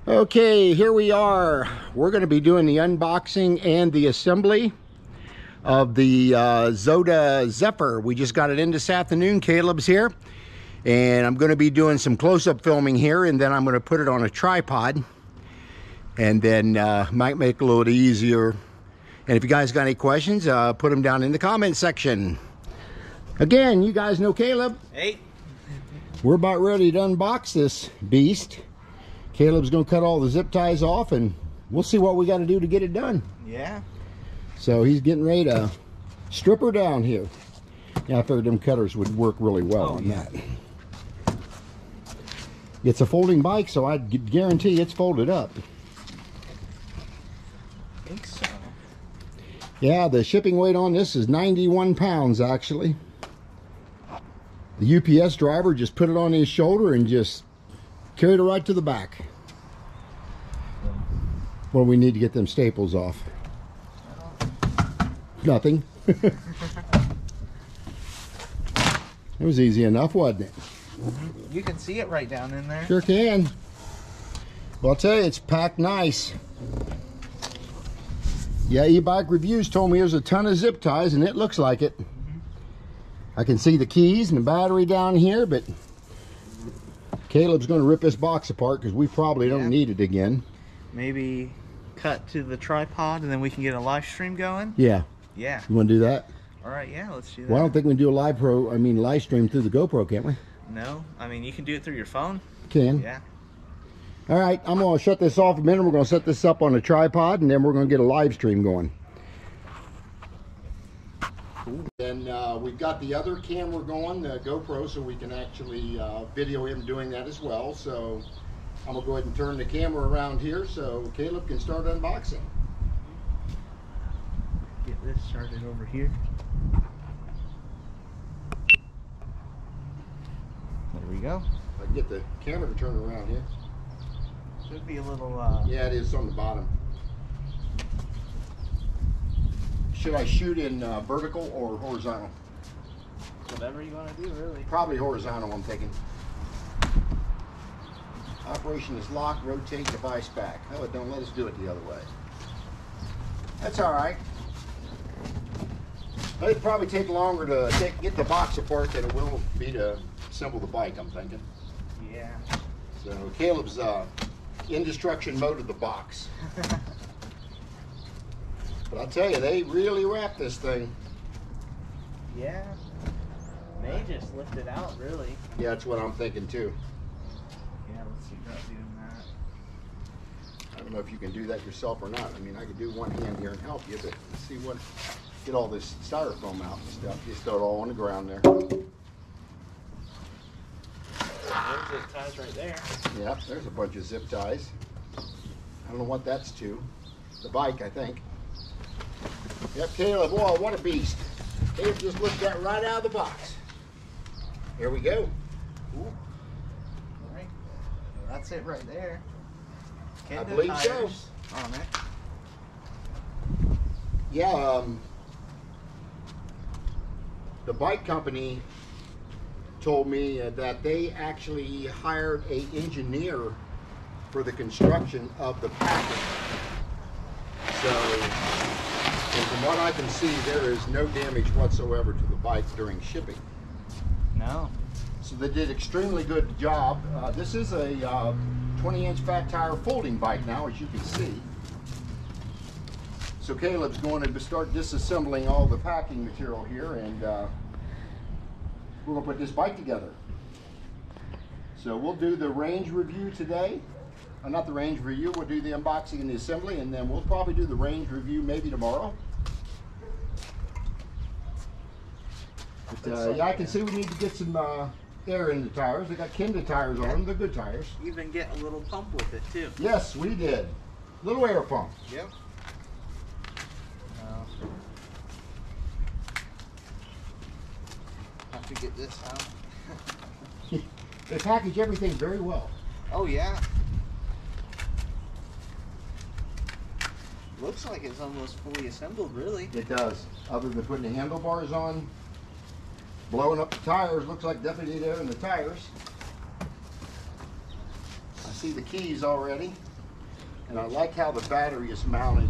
Okay, here we are. We're going to be doing the unboxing and the assembly of the Zota Zephyr. We just got it in this afternoon. Caleb's here. And I'm going to be doing some close-up filming here, and then I'm going to put it on a tripod. And then might make it a little easier. And if you guys got any questions, put them down in the comment section. Again, you guys know Caleb. Hey. We're about ready to unbox this beast. Caleb's going to cut all the zip ties off, and we'll see what we got to do to get it done. Yeah. So he's getting ready to strip her down here. Yeah, I figured them cutters would work really well on that. It's a folding bike, so I guarantee it's folded up. I think so. Yeah, the shipping weight on this is 91 pounds, actually. The UPS driver just put it on his shoulder and just carried it right to the back. Well, we need to get them staples off. Nothing. It was easy enough, wasn't it? You can see it right down in there. Sure can. Well, I'll tell you, it's packed nice. Yeah, e-bike reviews told me there's a ton of zip ties, and it looks like it. I can see the keys and the battery down here, but Caleb's going to rip this box apart because we probably don't need it again. Maybe cut to the tripod and then we can get a live stream going. Yeah. Yeah. You want to do that? All right. Yeah. Let's do that. Well, I don't think we can do a live stream through the GoPro, can't we? No. I mean, you can do it through your phone. Can. Yeah. All right. I'm going to shut this off a minute. We're going to set this up on a tripod, and then we're going to get a live stream going. Cool. Then we've got the other camera going, the GoPro, so we can actually video him doing that as well. So I'm going to go ahead and turn the camera around here so Caleb can start unboxing. Get this started over here. There we go. I can get the camera to turn around here. Should be a little... Yeah, it is on the bottom. Should I shoot in vertical or horizontal? Whatever you want to do, really. Probably horizontal, I'm thinking. Operation is locked, rotate device back. Oh, it don't let us do it the other way. That's all right. It'd probably take longer to get the box apart than it will be to assemble the bike, I'm thinking. Yeah. So Caleb's in destruction mode of the box. But I'll tell you, they really wrapped this thing. Yeah. May just lift it out, really. Yeah, that's what I'm thinking too. Yeah, let's see about doing that. I don't know if you can do that yourself or not. I mean, I could do one hand here and help you, but let's see what, get all this styrofoam out and stuff. Just throw it all on the ground there. There's zip ties right there. Yeah, there's a bunch of zip ties. I don't know what that's to. The bike, I think. Yep, Caleb, whoa, what a beast. Caleb just looked that right out of the box. Here we go. Ooh. All right. Well, that's it right there. I believe so. On it. Yeah, the bike company told me that they actually hired an engineer for the construction of the package. So, and from what I can see, there is no damage whatsoever to the bike during shipping. No. So they did extremely good job. This is a 20-inch fat tire folding bike now, as you can see. So Caleb's going to start disassembling all the packing material here, and we're going to put this bike together. So we'll do the range review today. Not the range review, we'll do the unboxing and the assembly, and then we'll probably do the range review maybe tomorrow. But, yeah, I can see we need to get some air in the tires. They got Kenda tires on them, they're good tires. Even get a little pump with it too. Yes, we did. Little air pump. Yep. Have to get this out. They package everything very well. Oh yeah. Looks like it's almost fully assembled, really. It does. Other than putting the handlebars on, blowing up the tires, looks like definitely air in the tires. I see the keys already. And I like how the battery is mounted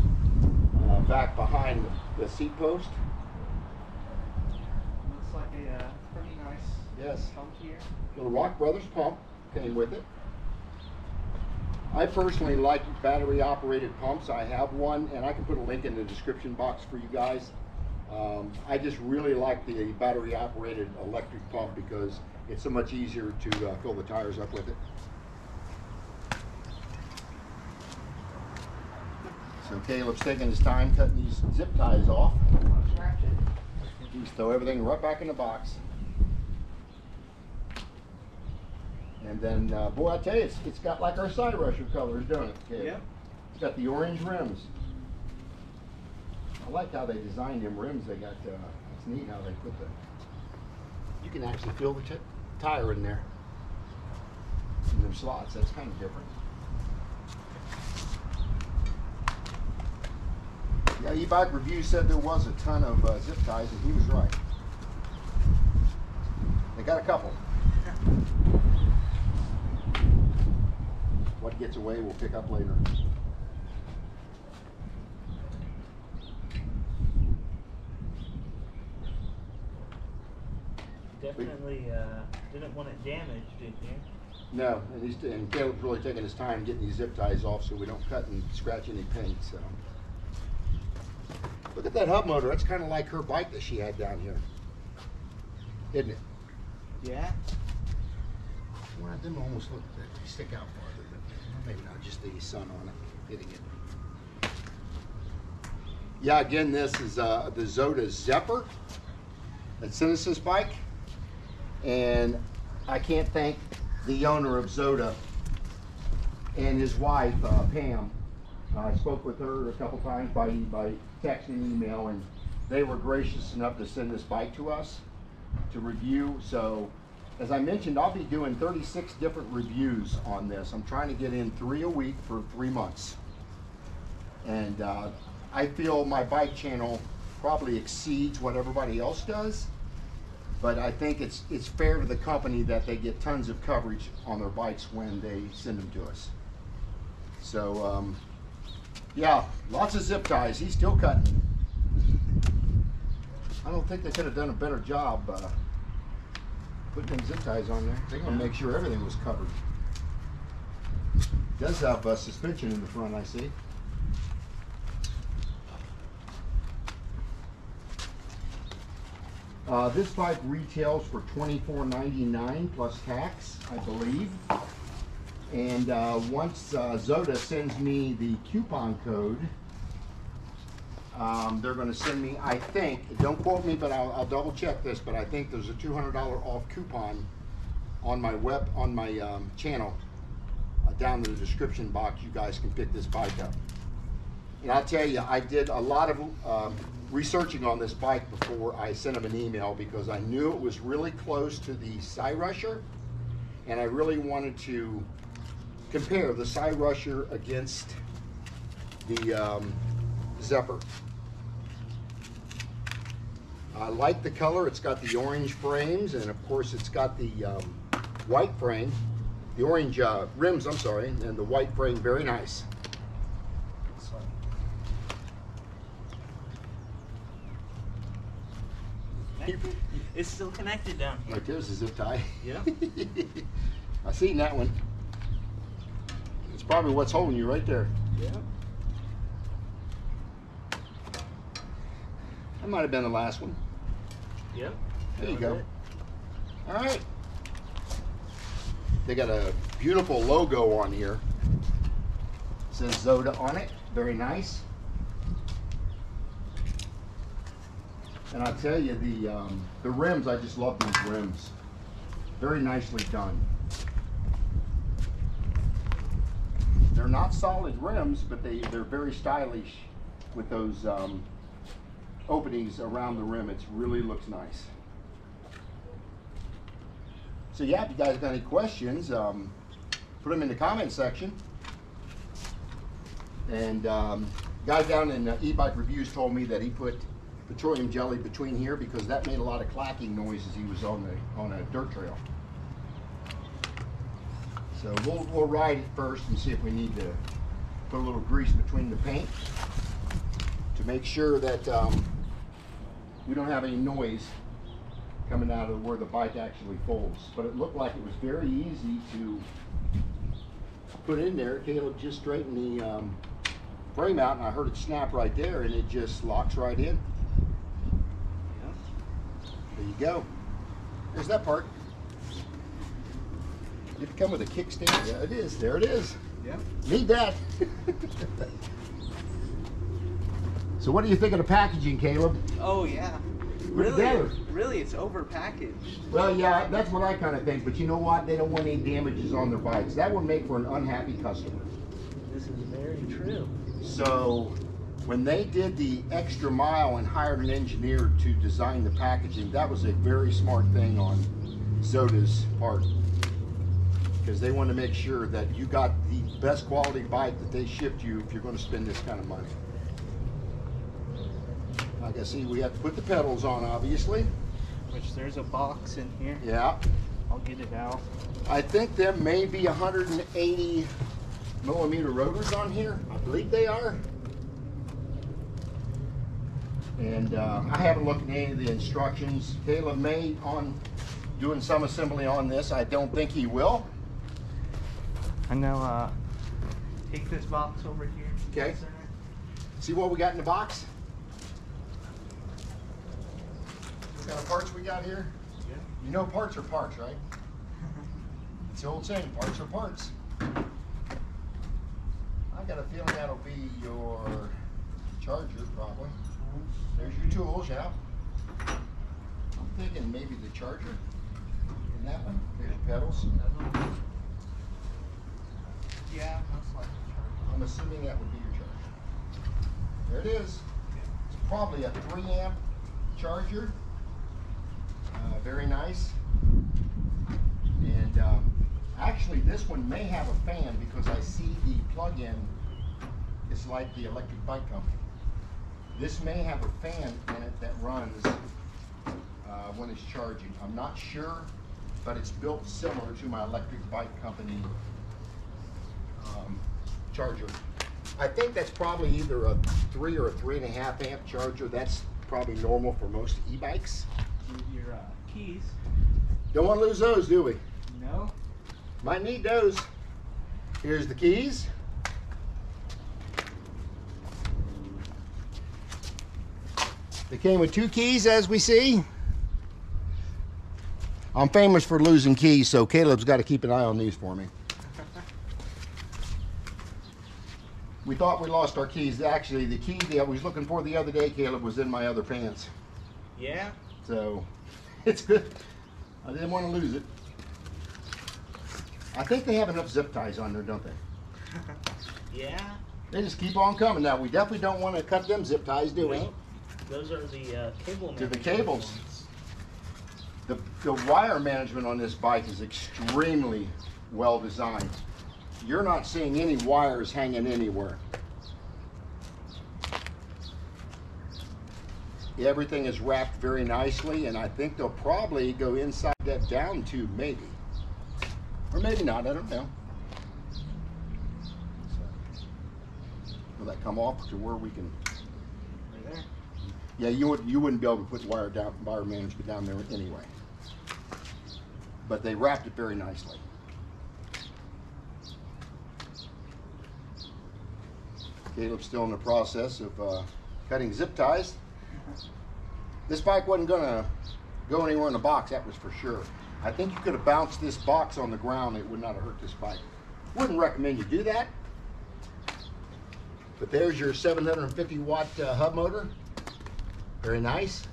back behind the seat post. Looks like a pretty nice pump here. The Rock Brothers pump came with it. I personally like battery operated pumps. I have one, and I can put a link in the description box for you guys. I just really like the battery operated electric pump because it's so much easier to fill the tires up with it. So Caleb's taking his time cutting these zip ties off. Scratch it. Just throw everything right back in the box. And then, boy, I tell you, it's got like our side rusher colors, don't it, Caleb? Yeah. It's got the orange rims. I like how they designed them rims. They got, it's neat how they put the, you can actually feel the tire in there, in them slots. That's kind of different. Yeah, E-Bike Review said there was a ton of zip ties, and he was right. They got a couple. What gets away, we'll pick up later. Definitely didn't want it damaged, did you? No, and Caleb's really taking his time getting these zip ties off so we don't cut and scratch any paint. So, look at that hub motor. That's kind of like her bike that she had down here, isn't it? Yeah. Well, it didn't almost look that they stick out farther, but maybe not. Just the sun on it, hitting it. Yeah, again, this is the Zota Zephyr that sent us this bike, and I can't thank the owner of Zota and his wife, Pam. I spoke with her a couple times by text and email, and they were gracious enough to send this bike to us to review. So, as I mentioned, I'll be doing 36 different reviews on this. I'm trying to get in 3 a week for 3 months. And I feel my bike channel probably exceeds what everybody else does. But I think it's fair to the company that they get tons of coverage on their bikes when they send them to us. So, yeah, lots of zip ties. He's still cutting. I don't think they could have done a better job putting them zip ties on there. They're going to make sure everything was covered. It does have suspension in the front, I see. This bike retails for $24.99 plus tax, I believe. And once Zota sends me the coupon code, they're going to send me, I think, don't quote me, but I'll double check this, but I think there's a $200 off coupon on my channel. Down in the description box, you guys can pick this bike up. And I'll tell you, I did a lot of researching on this bike before I sent them an email because I knew it was really close to the Side Rusher, and I really wanted to compare the Side Rusher against the Zephyr. I like the color. It's got the orange frames, and of course it's got the white frame, the orange rims, I'm sorry, and the white frame, very nice. It's still connected down here. Right there's a zip tie. Yeah. I seen that one. It's probably what's holding you right there. Yeah. That might have been the last one. Yep. There you go. All right. They got a beautiful logo on here. It says Zota on it. Very nice. And I'll tell you, the rims, I just love these rims. Very nicely done. They're not solid rims, but they're very stylish with those openings around the rim. It really looks nice. So yeah, if you guys got any questions, put them in the comment section. And guy down in E-Bike Reviews told me that he put petroleum jelly between here because that made a lot of clacking noise as he was on a dirt trail. So we'll ride it first and see if we need to Put a little grease between the paint to make sure that we don't have any noise coming out of where the bike actually folds. But it looked like it was very easy to put in there. Caleb just straightened the frame out, and I heard it snap right there, and it just locks right in. Yep. There you go. There's that part. Did it come with a kickstand? Yeah, it is. There it is. Yep. Need that. So what do you think of the packaging, Caleb? Oh yeah. Really, it's over packaged. Well, yeah, that's what I kind of think. But you know what? They don't want any damages on their bikes. That would make for an unhappy customer. This is very true. So when they did the extra mile and hired an engineer to design the packaging, that was a very smart thing on Zota's part. Because they want to make sure that you got the best quality bike that they shipped you if you're going to spend this kind of money. Like I see, we have to put the pedals on, obviously. Which there's a box in here. Yeah. I'll get it out. I think there may be 180 millimeter rotors on here. I believe they are. And I haven't looked at any of the instructions. Caleb may on doing some assembly on this. I don't think he will. I'm gonna take this box over here. Okay. See what we got in the box? What kind of parts we got here? Yeah. You know parts are parts, right? It's the old saying, parts are parts. I got a feeling that'll be your charger, probably. There's your tools, yeah. I'm thinking maybe the charger in that one. There's your pedals. Yeah, most likely charger. I'm assuming that would be your charger. There it is. It's probably a 3-amp charger. Very nice. And actually this one may have a fan because I see the plug-in is like the electric bike company. This may have a fan in it that runs when it's charging. I'm not sure, but it's built similar to my electric bike company charger. I think that's probably either a 3 or a 3.5 amp charger. That's probably normal for most e-bikes. Your keys. Don't want to lose those, do we? No. Might need those. Here's the keys. They came with 2 keys, as we see. I'm famous for losing keys, so Caleb's got to keep an eye on these for me. We thought we lost our keys. Actually, the key that I was looking for the other day, Caleb, was in my other pants. Yeah? So, it's good. I didn't want to lose it. I think they have enough zip ties on there, don't they? Yeah. They just keep on coming. Now, we definitely don't want to cut them zip ties, do we? Those are the cable To the management cables. ones. The wire management on this bike is extremely well designed. You're not seeing any wires hanging anywhere. Everything is wrapped very nicely, and I think they'll probably go inside that down tube, maybe. Or maybe not, I don't know. So, will that come off to where we can... Right there. Yeah, you wouldn't be able to put wire management down there anyway. But they wrapped it very nicely. Caleb's still in the process of cutting zip ties. This bike wasn't gonna go anywhere in the box, that was for sure. I think you could have bounced this box on the ground, it would not have hurt this bike. Wouldn't recommend you do that. But there's your 750 watt hub motor. Very nice.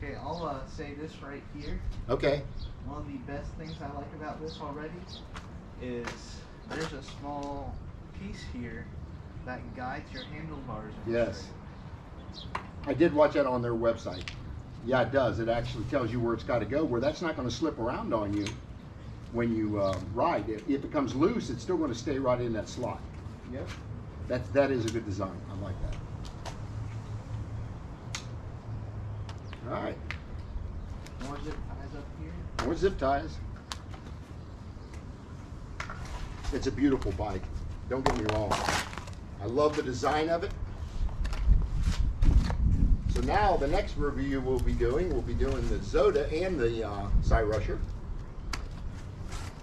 Okay, I'll say this right here. Okay. One of the best things I like about this already is there's a small piece here that guides your handlebars. Yes. I did watch that on their website. Yeah, it does. It actually tells you where it's got to go, where that's not going to slip around on you when you ride. If it comes loose, it's still going to stay right in that slot. Yep. That is a good design. I like that. All right. More zip ties up here. More zip ties. It's a beautiful bike. Don't get me wrong. I love the design of it. So now the next review we'll be doing the Zota and the Rusher.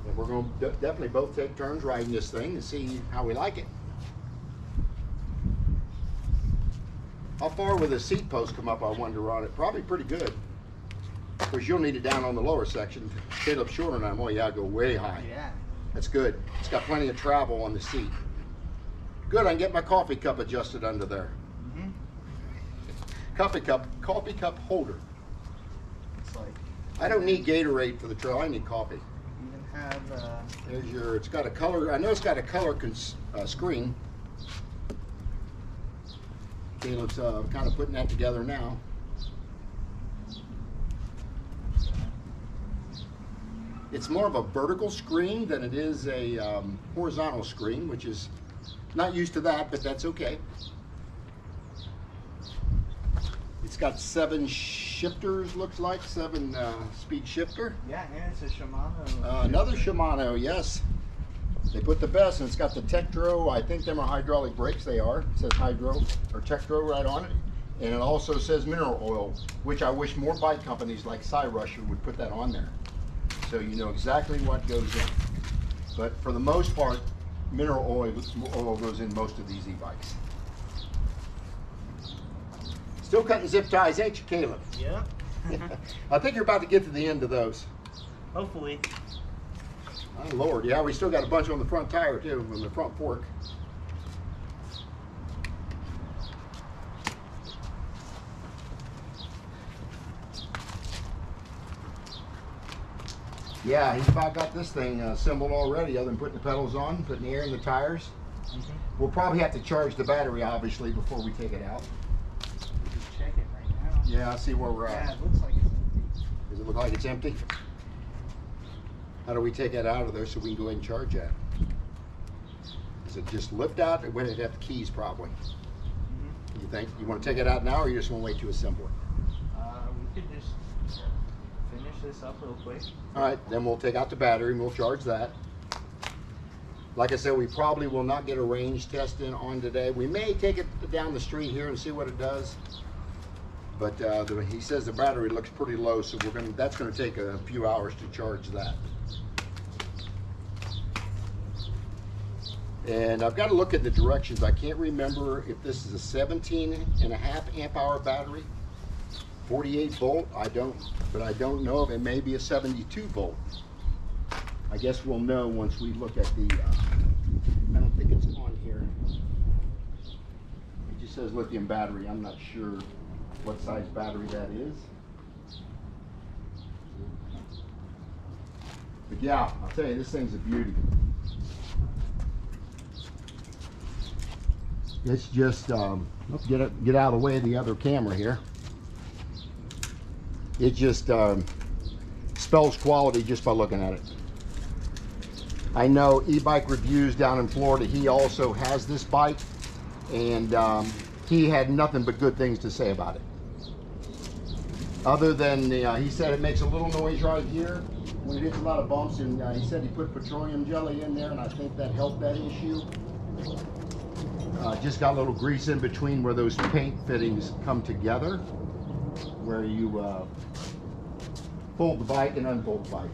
And we're going to definitely both take turns riding this thing and see how we like it. How far will the seat post come up, I wonder, on it? Probably pretty good. Of course, you'll need it down on the lower section. Caleb's shorter than I'm. Oh, yeah, go way high. Yeah. That's good. It's got plenty of travel on the seat. Good, I can get my coffee cup adjusted under there. Coffee cup holder. It's like, I don't need Gatorade for the trail. I need coffee. Even have. There's your. It's got a color. I know it's got a color screen. Caleb's kind of putting that together now. It's more of a vertical screen than it is a horizontal screen, which is not used to that, but that's okay. It's got 7 shifters, looks like 7 speed shifter. Yeah, and it's a Shimano. Another Shimano, yes. They put the best, and it's got the Tektro. I think them are hydraulic brakes. They are. It says Hydro or Tektro right on it, and it also says mineral oil, which I wish more bike companies like Rusher would put that on there, so you know exactly what goes in. But for the most part, mineral oil goes in most of these e-bikes. Still cutting zip ties, ain't you, Caleb? Yeah. I think you're about to get to the end of those. Hopefully. Oh, Lord, yeah, we still got a bunch on the front tire, too, on the front fork. Yeah, he's about got this thing assembled already, other than putting the pedals on, putting the air in the tires. We'll probably have to charge the battery, obviously, before we take it out. Just check it right now. Yeah, I see where we're at. Yeah, it looks like it's empty. Does it look like it's empty? How do we take that out of there so we can go ahead and charge that? Does it just lift out, or would it have the keys probably? You think? You want to take it out now, or you just want to wait to assemble it? We could just finish this up real quick. All right, then we'll take out the battery and we'll charge that. Like I said, we probably will not get a range test in on today. We may take it down the street here and see what it does. But he says the battery looks pretty low, so that's going to take a few hours to charge that. And I've got to look at the directions. I can't remember if this is a 17.5 amp hour battery, 48 volt. But I don't know if it may be a 72 volt. I guess we'll know once we look at the, I don't think it's on here. It just says lithium battery. I'm not sure what size battery that is. But yeah, I'll tell you, this thing's a beauty. It's just, get out of the way of the other camera here. It just spells quality just by looking at it. I know e-bike reviews down in Florida, he also has this bike, and he had nothing but good things to say about it. Other than, he said it makes a little noise right here when it hits a lot of bumps, and he said he put petroleum jelly in there, and I think that helped that issue. Just got a little grease in between where those paint fittings come together, where you fold the bike and unfold the bike.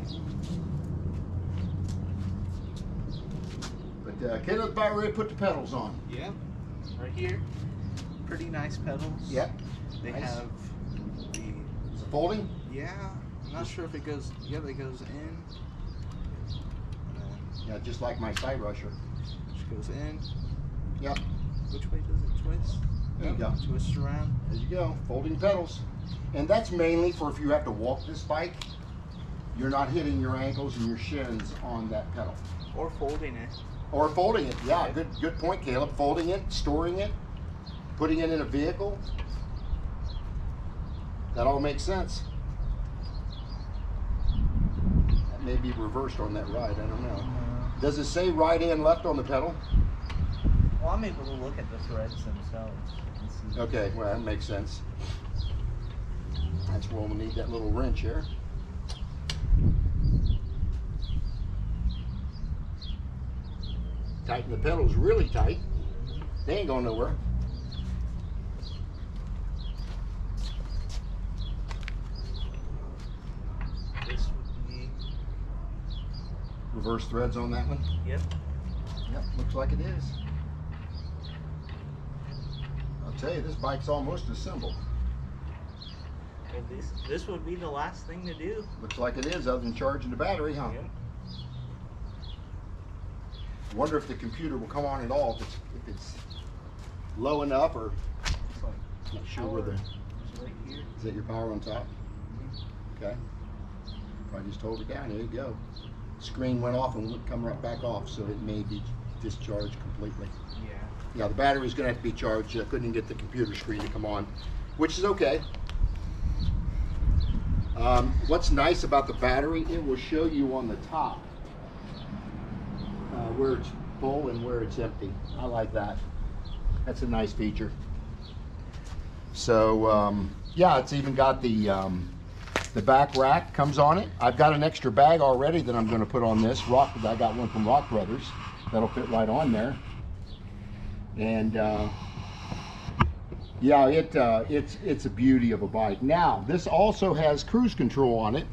But Caleb's about ready to put the pedals on. Yeah, right here. Pretty nice pedals. Yep. They nice. have the... Is it folding? Yeah, I'm not sure if it goes... Yeah, it goes in. Yeah, just like my side rusher. Which goes in. Yep. Which way does it twist? There you go. Twist around. There you go. Folding pedals. And that's mainly for if you have to walk this bike, you're not hitting your ankles and your shins on that pedal. Or folding it. Or folding it. Yeah, good point, Caleb. Folding it, storing it, putting it in a vehicle. That all makes sense. That may be reversed on that ride. I don't know. Does it say right and left on the pedal? Well, I'm able to look at the threads themselves and see. Okay, well, that makes sense. That's where we'll need that little wrench here. tighten the pedals really tight. They ain't going nowhere. This would be Reverse threads on that one? Yep. Yep, looks like it is. I'll tell you, this bike's almost assembled. Well, this would be the last thing to do. Looks like it is, other than charging the battery, huh? Yep. Wonder if the computer will come on at all, if it's low enough, or It's like not sure where the, it's right here. is that your power on top? Okay. If I just hold it down, there you go. Screen went off and wouldn't come right back off, so it may be discharged completely. Yeah. Yeah, the battery's gonna have to be charged. I couldn't get the computer screen to come on, which is okay. What's nice about the battery, it will show you on the top where it's full and where it's empty. I like that. That's a nice feature. So yeah, it's even got the back rack comes on it. I've got an extra bag already that I'm going to put on this. I got one from Rock Brothers that'll fit right on there. And yeah, it's a beauty of a bike. Now, this also has cruise control on it.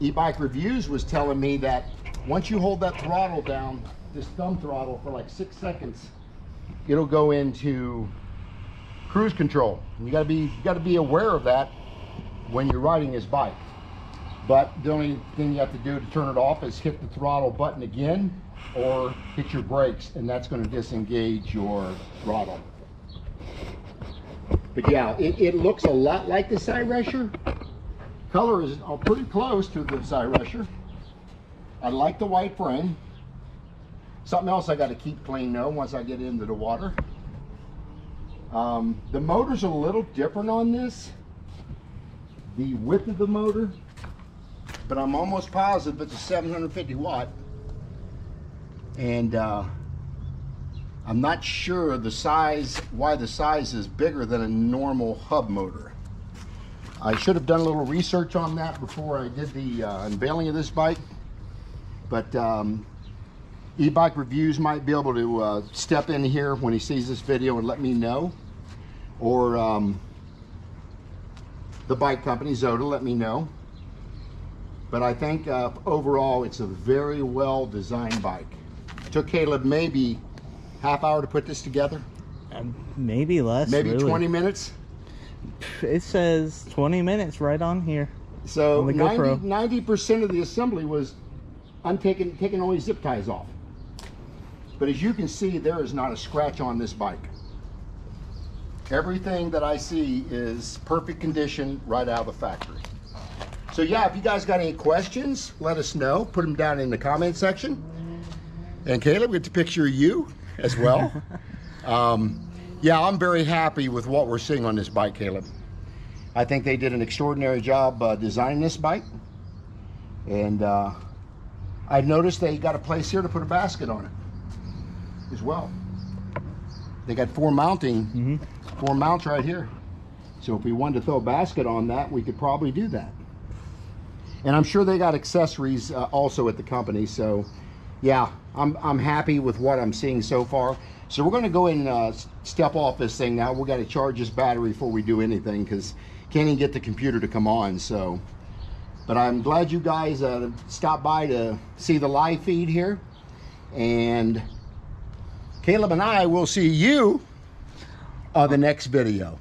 E-Bike Reviews was telling me that once you hold that throttle down, this thumb throttle, for like 6 seconds, it'll go into cruise control. And you gotta be aware of that when you're riding this bike. But the only thing you have to do to turn it off is hit the throttle button again, or hit your brakes, and that's going to disengage your throttle. But yeah, it looks a lot like the Cyrusher. Color is pretty close to the Cyrusher. I like the white frame. Something else I got to keep clean though once I get into the water. The motor's a little different on this. The width of the motor, but I'm almost positive it's a 750 watt. And I'm not sure the size, why the size is bigger than a normal hub motor. I should have done a little research on that before I did the unveiling of this bike. But E-Bike Reviews might be able to step in here when he sees this video and let me know. Or the bike company, Zota, let me know. But I think overall it's a very well designed bike. It took Caleb maybe half hour to put this together. Maybe less. Maybe really. 20 minutes. It says 20 minutes right on here. So on the GoPro. 90% of the assembly was taking only zip ties off. But as you can see, there is not a scratch on this bike. Everything that I see is perfect condition right out of the factory. So yeah, if you guys got any questions, let us know. Put them down in the comment section. And Caleb, get to picture you as well. Yeah, I'm very happy with what we're seeing on this bike, Caleb. I think they did an extraordinary job designing this bike. And I've noticed they got a place here to put a basket on it as well. They got four mounts right here. So if we wanted to throw a basket on that, we could probably do that. And I'm sure they got accessories also at the company. So yeah, I'm happy with what I'm seeing so far. So we're going to go and step off this thing now. We got to charge this battery before we do anything because can't even get the computer to come on. So, but I'm glad you guys stopped by to see the live feed here. And Caleb and I will see you on the next video.